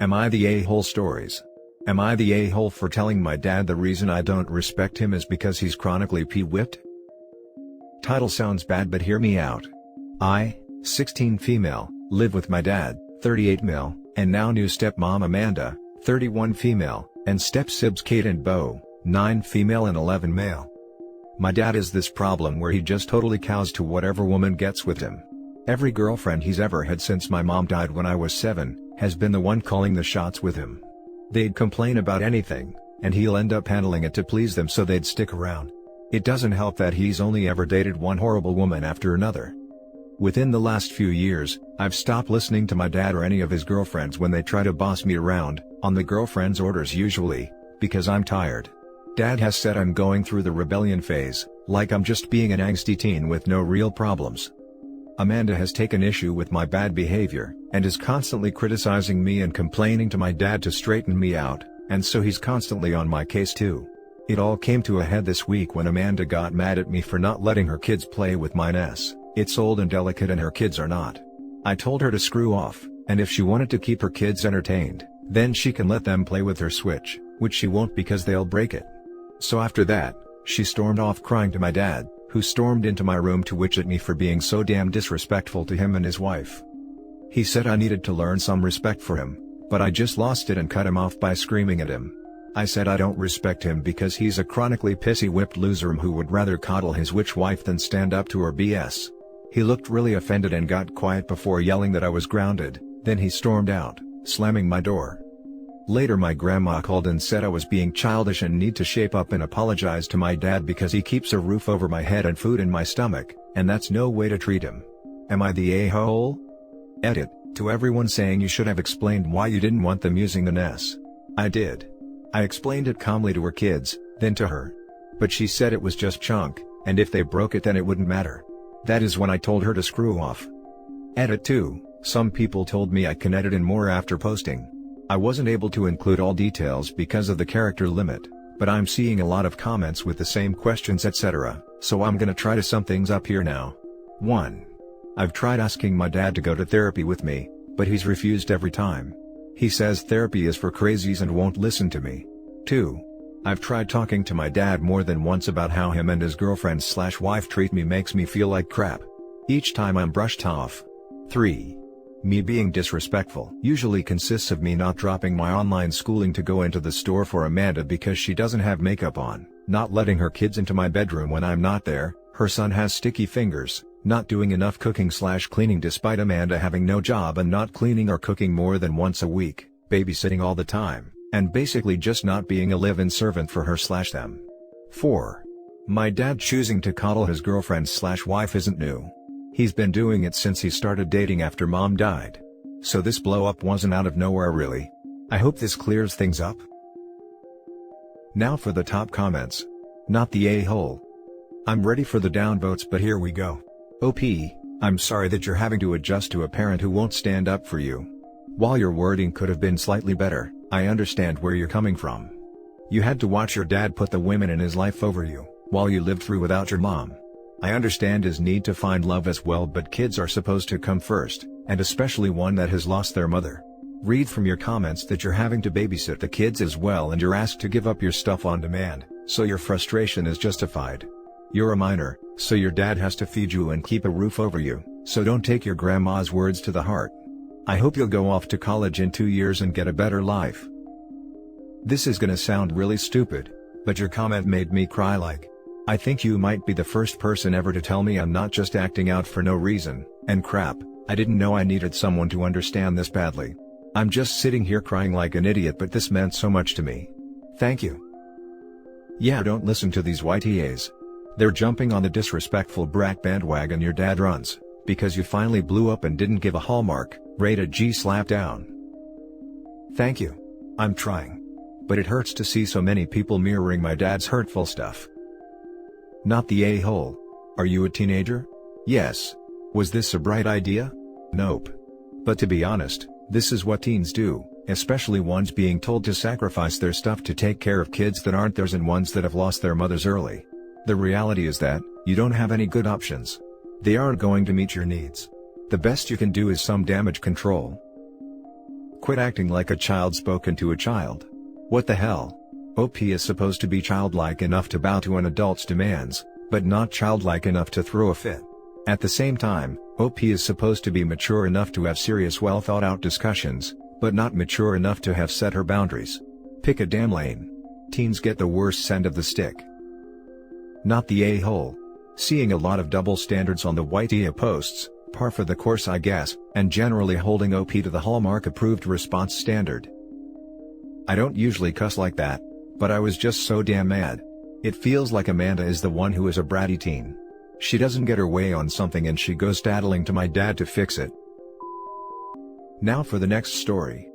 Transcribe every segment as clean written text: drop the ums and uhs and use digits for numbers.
Am I the a-hole stories? Am I the a-hole for telling my dad the reason I don't respect him is because he's chronically p-whipped? Title sounds bad, but hear me out. I, 16 female, live with my dad, 38 male, and now new stepmom Amanda, 31 female, and step-sibs Cait and Bo, 9 female and 11 male. My dad is this problem where he just totally cows to whatever woman gets with him. Every girlfriend he's ever had since my mom died when I was 7, has been the one calling the shots with him. They'd complain about anything, and he'll end up handling it to please them so they'd stick around. It doesn't help that he's only ever dated one horrible woman after another. Within the last few years, I've stopped listening to my dad or any of his girlfriends when they try to boss me around, on the girlfriend's orders usually, because I'm tired. Dad has said I'm going through the rebellion phase, like I'm just being an angsty teen with no real problems. Amanda has taken issue with my bad behavior, and is constantly criticizing me and complaining to my dad to straighten me out, and so he's constantly on my case too. It all came to a head this week when Amanda got mad at me for not letting her kids play with mine. It's old and delicate and her kids are not. I told her to screw off, and if she wanted to keep her kids entertained, then she can let them play with her Switch, which she won't because they'll break it. So after that, she stormed off crying to my dad, who stormed into my room to witch at me for being so damn disrespectful to him and his wife. He said I needed to learn some respect for him, but I just lost it and cut him off by screaming at him. I said I don't respect him because he's a chronically pissy whipped loser who would rather coddle his witch wife than stand up to her BS. He looked really offended and got quiet before yelling that I was grounded, then he stormed out, slamming my door. Later my grandma called and said I was being childish and need to shape up and apologize to my dad because he keeps a roof over my head and food in my stomach, and that's no way to treat him. Am I the a-hole? Edit, to everyone saying you should have explained why you didn't want them using the NES. I did. I explained it calmly to her kids, then to her. But she said it was just junk, and if they broke it then it wouldn't matter. That is when I told her to screw off. Edit 2, some people told me I can edit in more after posting. I wasn't able to include all details because of the character limit, but I'm seeing a lot of comments with the same questions etc, so I'm gonna try to sum things up here now. 1. I've tried asking my dad to go to therapy with me, but he's refused every time. He says therapy is for crazies and won't listen to me. 2. I've tried talking to my dad more than once about how him and his girlfriend/wife treat me makes me feel like crap. Each time I'm brushed off. 3. Me being disrespectful usually consists of me not dropping my online schooling to go into the store for Amanda because she doesn't have makeup on, not letting her kids into my bedroom when I'm not there, her son has sticky fingers, not doing enough cooking/cleaning despite Amanda having no job and not cleaning or cooking more than once a week, babysitting all the time, and basically just not being a live-in servant for her/them. 4. My dad choosing to coddle his girlfriend/wife isn't new. He's been doing it since he started dating after mom died. So this blow-up wasn't out of nowhere really. I hope this clears things up. Now for the top comments. Not the a-hole. I'm ready for the downvotes, but here we go. OP, I'm sorry that you're having to adjust to a parent who won't stand up for you. While your wording could have been slightly better, I understand where you're coming from. You had to watch your dad put the women in his life over you, while you lived through without your mom. I understand his need to find love as well, but kids are supposed to come first, and especially one that has lost their mother. Read from your comments that you're having to babysit the kids as well and you're asked to give up your stuff on demand, so your frustration is justified. You're a minor, so your dad has to feed you and keep a roof over you, so don't take your grandma's words to the heart. I hope you'll go off to college in 2 years and get a better life. This is gonna sound really stupid, but your comment made me cry. I think you might be the first person ever to tell me I'm not just acting out for no reason, and crap, I didn't know I needed someone to understand this badly. I'm just sitting here crying like an idiot, but this meant so much to me. Thank you. Yeah, don't listen to these YTAs. They're jumping on the disrespectful brat bandwagon your dad runs, because you finally blew up and didn't give a Hallmark, rated G slap down. Thank you. I'm trying. But it hurts to see so many people mirroring my dad's hurtful stuff. Not the a-hole. Are you a teenager? Yes. Was this a bright idea? Nope. But to be honest, this is what teens do, especially ones being told to sacrifice their stuff to take care of kids that aren't theirs and ones that have lost their mothers early. The reality is that, you don't have any good options. They aren't going to meet your needs. The best you can do is some damage control. Quit acting like a child spoken to a child. What the hell? OP is supposed to be childlike enough to bow to an adult's demands, but not childlike enough to throw a fit. At the same time, OP is supposed to be mature enough to have serious well thought out discussions, but not mature enough to have set her boundaries. Pick a damn lane. Teens get the worst end of the stick. Not the a-hole. Seeing a lot of double standards on the AITA posts, par for the course I guess, and generally holding OP to the Hallmark approved response standard. I don't usually cuss like that, but I was just so damn mad. It feels like Amanda is the one who is a bratty teen. She doesn't get her way on something and she goes tattling to my dad to fix it. Now for the next story.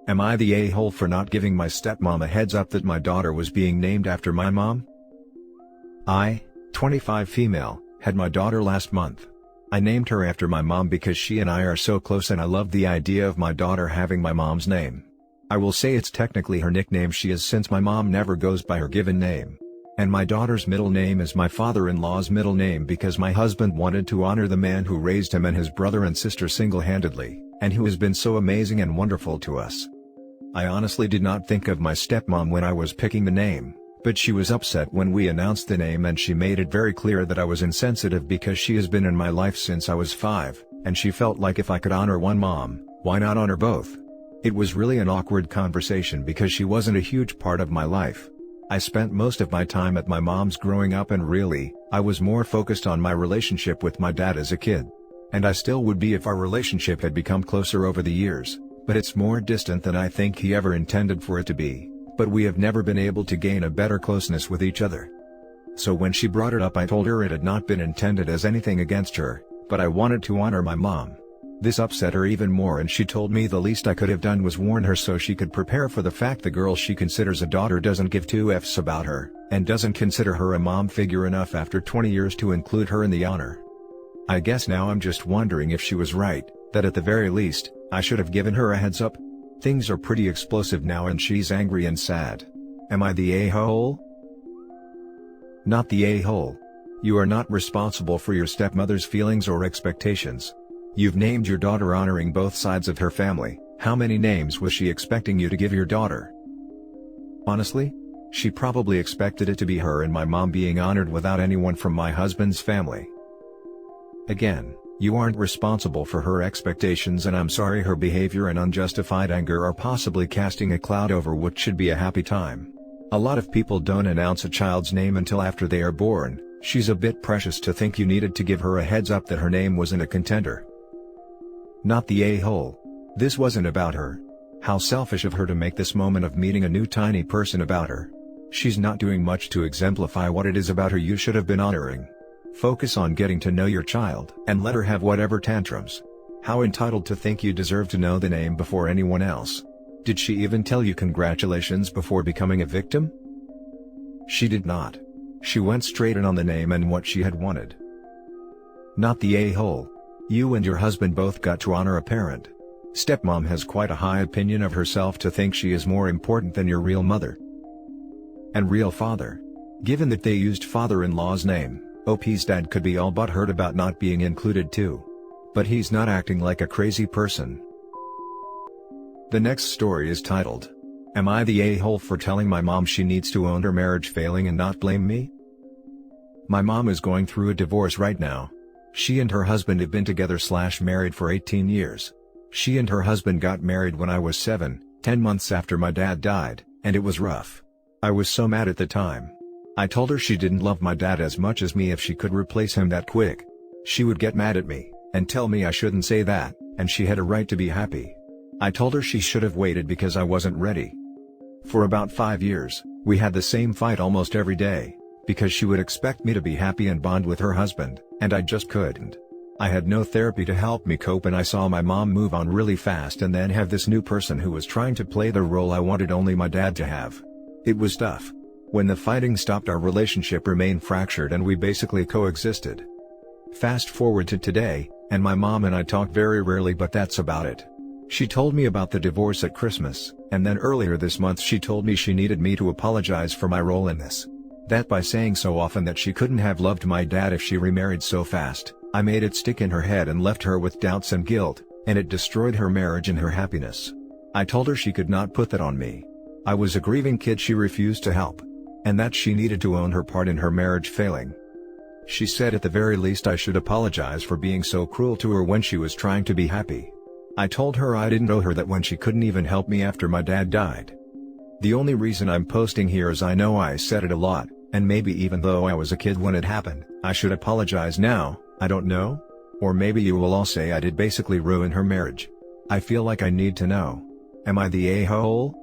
Am I the a-hole for not giving my stepmom a heads up that my daughter was being named after my mom? I, 25 female, had my daughter last month. I named her after my mom because she and I are so close and I love the idea of my daughter having my mom's name. I will say it's technically her nickname she is since my mom never goes by her given name. And my daughter's middle name is my father-in-law's middle name because my husband wanted to honor the man who raised him and his brother and sister single-handedly, and who has been so amazing and wonderful to us. I honestly did not think of my stepmom when I was picking the name, but she was upset when we announced the name and she made it very clear that I was insensitive because she has been in my life since I was 5, and she felt like if I could honor one mom, why not honor both? It was really an awkward conversation because she wasn't a huge part of my life. I spent most of my time at my mom's growing up and really, I was more focused on my relationship with my dad as a kid. And I still would be if our relationship had become closer over the years, but it's more distant than I think he ever intended for it to be, but we have never been able to gain a better closeness with each other. So when she brought it up I told her it had not been intended as anything against her, but I wanted to honor my mom. This upset her even more and she told me the least I could have done was warn her so she could prepare for the fact the girl she considers a daughter doesn't give two F's about her, and doesn't consider her a mom figure enough after 20 years to include her in the honor. I guess now I'm just wondering if she was right, that at the very least, I should have given her a heads up. Things are pretty explosive now and she's angry and sad. Am I the a-hole? Not the a-hole. You are not responsible for your stepmother's feelings or expectations. You've named your daughter honoring both sides of her family. How many names was she expecting you to give your daughter? Honestly? She probably expected it to be her and my mom being honored without anyone from my husband's family. Again, you aren't responsible for her expectations and I'm sorry her behavior and unjustified anger are possibly casting a cloud over what should be a happy time. A lot of people don't announce a child's name until after they are born. She's a bit precious to think you needed to give her a heads up that her name wasn't a contender. Not the a-hole. This wasn't about her. How selfish of her to make this moment of meeting a new tiny person about her. She's not doing much to exemplify what it is about her you should have been honoring. Focus on getting to know your child and let her have whatever tantrums. How entitled to think you deserve to know the name before anyone else. Did she even tell you congratulations before becoming a victim? She did not. She went straight in on the name and what she had wanted. Not the a-hole. You and your husband both got to honor a parent. Stepmom has quite a high opinion of herself to think she is more important than your real mother. And real father. Given that they used father-in-law's name, OP's dad could be all but hurt about not being included too. But he's not acting like a crazy person. The next story is titled, Am I the a-hole for telling my mom she needs to own her marriage failing and not blame me? My mom is going through a divorce right now. She and her husband have been together/married for 18 years. She and her husband got married when I was 7, 10 months after my dad died, and it was rough. I was so mad at the time. I told her she didn't love my dad as much as me if she could replace him that quick. She would get mad at me, and tell me I shouldn't say that, and she had a right to be happy. I told her she should have waited because I wasn't ready. For about 5 years, we had the same fight almost every day, because she would expect me to be happy and bond with her husband, and I just couldn't. I had no therapy to help me cope and I saw my mom move on really fast and then have this new person who was trying to play the role I wanted only my dad to have. It was tough. When the fighting stopped our relationship remained fractured and we basically coexisted. Fast forward to today, and my mom and I talk very rarely but that's about it. She told me about the divorce at Christmas, and then earlier this month she told me she needed me to apologize for my role in this. That by saying so often that she couldn't have loved my dad if she remarried so fast, I made it stick in her head and left her with doubts and guilt, and it destroyed her marriage and her happiness. I told her she could not put that on me. I was a grieving kid she refused to help. And that she needed to own her part in her marriage failing. She said at the very least I should apologize for being so cruel to her when she was trying to be happy. I told her I didn't owe her that when she couldn't even help me after my dad died. The only reason I'm posting here is I know I said it a lot, and maybe even though I was a kid when it happened, I should apologize now, I don't know? Or maybe you will all say I did basically ruin her marriage. I feel like I need to know. Am I the a-hole?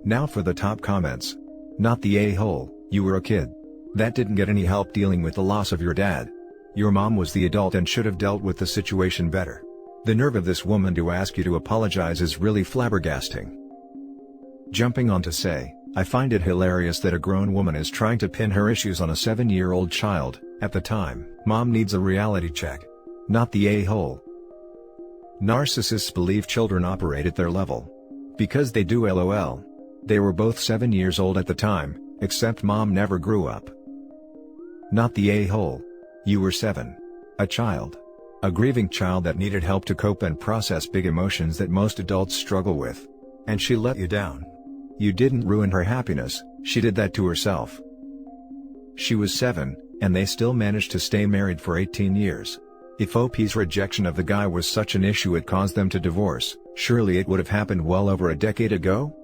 Now for the top comments. Not the a-hole, you were a kid. That didn't get any help dealing with the loss of your dad. Your mom was the adult and should have dealt with the situation better. The nerve of this woman to ask you to apologize is really flabbergasting. Jumping on to say, I find it hilarious that a grown woman is trying to pin her issues on a 7-year-old child. At the time, mom needs a reality check. Not the a-hole. Narcissists believe children operate at their level. Because they do, lol. They were both 7 years old at the time, except mom never grew up. Not the a-hole. You were 7. A child. A grieving child that needed help to cope and process big emotions that most adults struggle with. And she let you down. You didn't ruin her happiness, she did that to herself. She was 7, and they still managed to stay married for 18 years. If OP's rejection of the guy was such an issue it caused them to divorce, surely it would have happened well over a decade ago?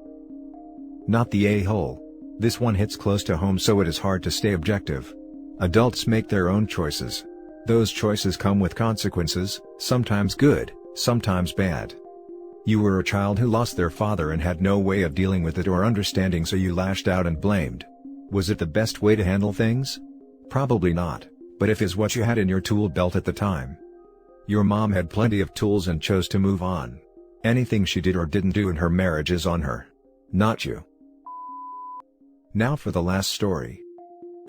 Not the a-hole. This one hits close to home so it is hard to stay objective. Adults make their own choices. Those choices come with consequences, sometimes good, sometimes bad. You were a child who lost their father and had no way of dealing with it or understanding, so you lashed out and blamed. Was it the best way to handle things? Probably not, but if is what you had in your tool belt at the time. Your mom had plenty of tools and chose to move on. Anything she did or didn't do in her marriage is on her. Not you. Now for the last story.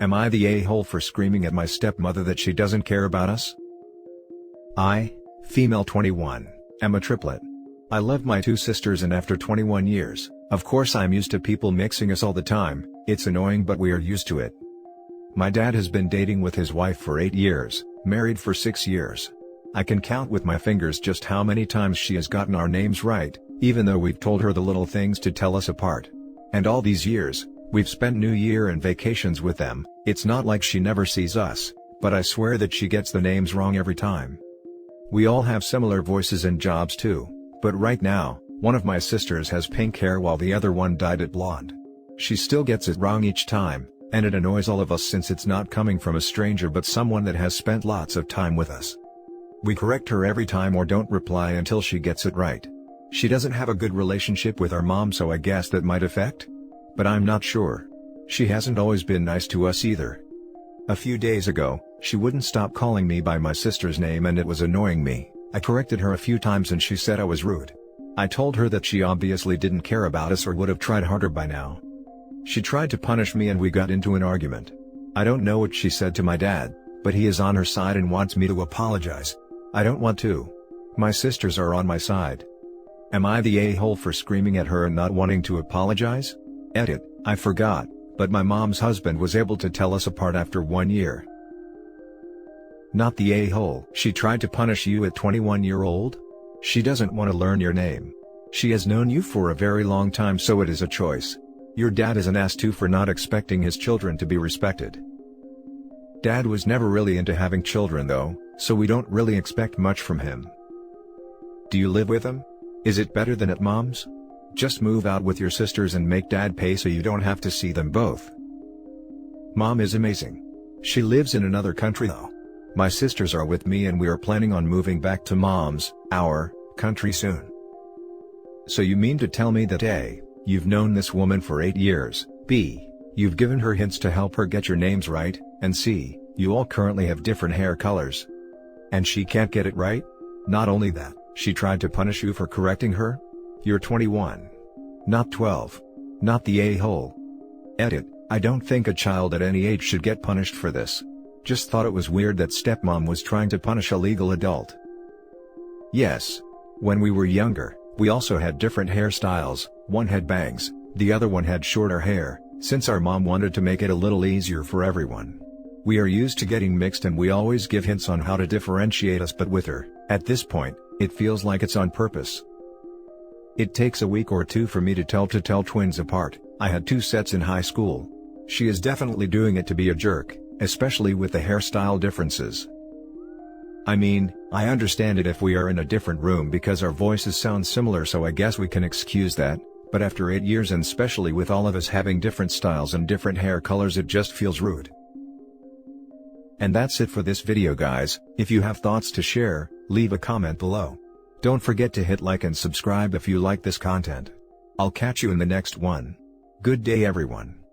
Am I the a-hole for screaming at my stepmother that she doesn't care about us? I, female 21, am a triplet. I love my 2 sisters, and after 21 years, of course I'm used to people mixing us all the time. It's annoying but we are used to it. My dad has been dating with his wife for 8 years, married for 6 years. I can count with my fingers just how many times she has gotten our names right, even though we've told her the little things to tell us apart. And all these years, we've spent New Year and vacations with them. It's not like she never sees us, but I swear that she gets the names wrong every time. We all have similar voices and jobs too, but right now, one of my sisters has pink hair while the other one dyed it blonde. She still gets it wrong each time, and it annoys all of us since it's not coming from a stranger but someone that has spent lots of time with us. We correct her every time or don't reply until she gets it right. She doesn't have a good relationship with our mom, so I guess that might affect? But I'm not sure. She hasn't always been nice to us either. A few days ago, she wouldn't stop calling me by my sister's name and it was annoying me. I corrected her a few times and she said I was rude. I told her that she obviously didn't care about us or would have tried harder by now. She tried to punish me and we got into an argument. I don't know what she said to my dad, but he is on her side and wants me to apologize. I don't want to. My sisters are on my side. Am I the a-hole for screaming at her and not wanting to apologize? Edit, I forgot, but my mom's husband was able to tell us apart after 1 year. Not the a-hole. She tried to punish you at 21-year-old? She doesn't want to learn your name. She has known you for a very long time, so it is a choice. Your dad is an ass too for not expecting his children to be respected. Dad was never really into having children though, so we don't really expect much from him. Do you live with him? Is it better than at mom's? Just move out with your sisters and make dad pay so you don't have to see them both. Mom is amazing. She lives in another country though. My sisters are with me and we are planning on moving back to our country soon. So you mean to tell me that A, you've known this woman for 8 years, B, you've given her hints to help her get your names right, and C, you all currently have different hair colors. And she can't get it right? Not only that, she tried to punish you for correcting her? You're 21. Not 12. Not the a-hole. Edit, I don't think a child at any age should get punished for this. Just thought it was weird that stepmom was trying to punish a legal adult. Yes. When we were younger, we also had different hairstyles, one had bangs, the other one had shorter hair, since our mom wanted to make it a little easier for everyone. We are used to getting mixed and we always give hints on how to differentiate us, but with her, at this point, it feels like it's on purpose. It takes a week or two for me to tell twins apart. I had 2 sets in high school. She is definitely doing it to be a jerk, especially with the hairstyle differences. I mean, I understand it if we are in a different room because our voices sound similar, so I guess we can excuse that, but after 8 years and especially with all of us having different styles and different hair colors, it just feels rude. And that's it for this video, guys. If you have thoughts to share, leave a comment below. Don't forget to hit like and subscribe if you like this content. I'll catch you in the next one. Good day, everyone.